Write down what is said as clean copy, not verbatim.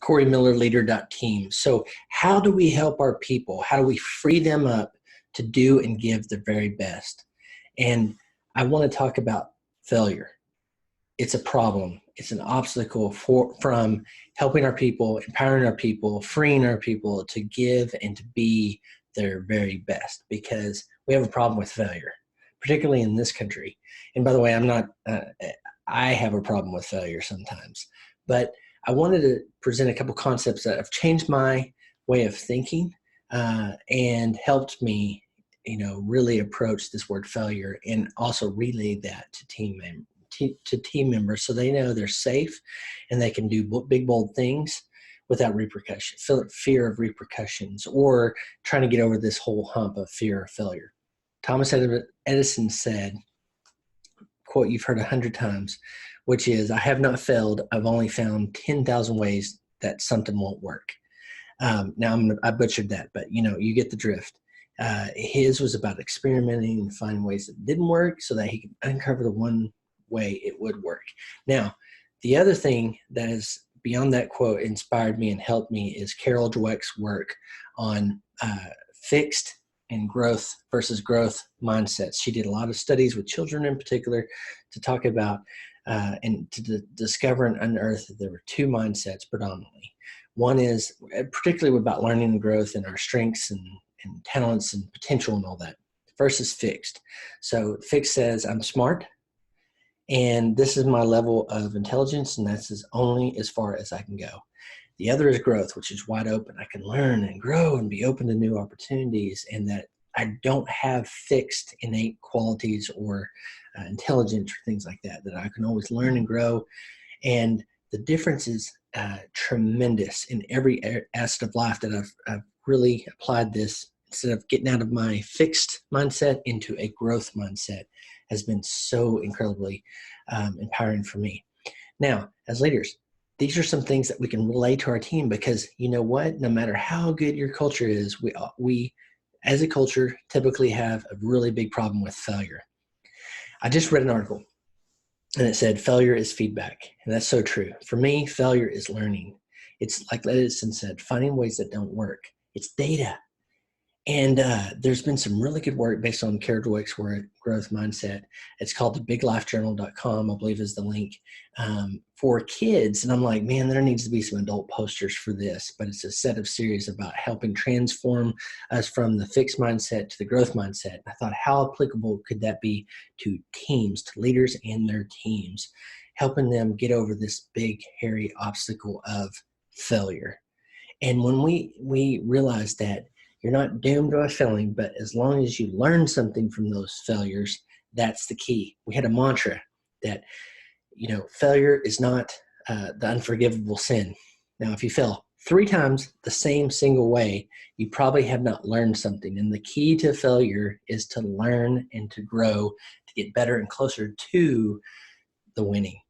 CoreyMillerLeader.team. So how do we help our people? How do we free them up to do and give their very best? And I want to talk about failure. It's a problem. It's an obstacle from helping our people, empowering our people, freeing our people to give and to be their very best, because we have a problem with failure, particularly in this country. And by the way, I have a problem with failure sometimes, but I wanted to present a couple concepts that have changed my way of thinking and helped me, really approach this word failure and also relay that to team members so they know they're safe and they can do big, bold things without repercussion, fear of repercussions, or trying to get over this whole hump of fear of failure. Thomas Edison said, quote you've heard 100 times, which is, I have not failed. I've only found 10,000 ways that something won't work. Now I butchered that, but you get the drift. His was about experimenting and finding ways that didn't work so that he could uncover the one way it would work. Now, the other thing that is beyond that quote inspired me and helped me is Carol Dweck's work on fixed and growth versus growth mindsets. She did a lot of studies with children in particular to talk about and to discover and unearth that there were two mindsets predominantly. One is particularly about learning and growth and our strengths and talents and potential and all that. First is fixed. So fixed says, I'm smart, and this is my level of intelligence, and that's only as far as I can go. The other is growth, which is wide open. I can learn and grow and be open to new opportunities, and that I don't have fixed innate qualities or intelligence or things like that, that I can always learn and grow. And the difference is tremendous in every aspect of life that I've really applied this. Instead of getting out of my fixed mindset into a growth mindset has been so incredibly empowering for me. Now, as leaders, these are some things that we can relay to our team, because you know what? No matter how good your culture is, we as a culture typically have a really big problem with failure. I just read an article and it said failure is feedback. And that's so true. For me, failure is learning. It's like Edison said, finding ways that don't work. It's data. And there's been some really good work based on Carol Dweck's growth mindset. It's called thebiglifejournal.com, I believe is the link, for kids. And I'm like, man, there needs to be some adult posters for this. But it's a set of series about helping transform us from the fixed mindset to the growth mindset. I thought, how applicable could that be to teams, to leaders and their teams, helping them get over this big, hairy obstacle of failure. And when we realized that you're not doomed to a failing, but as long as you learn something from those failures, that's the key. We had a mantra that, failure is not the unforgivable sin. Now, if you fail 3 times the same single way, you probably have not learned something. And the key to failure is to learn and to grow, to get better and closer to the winning.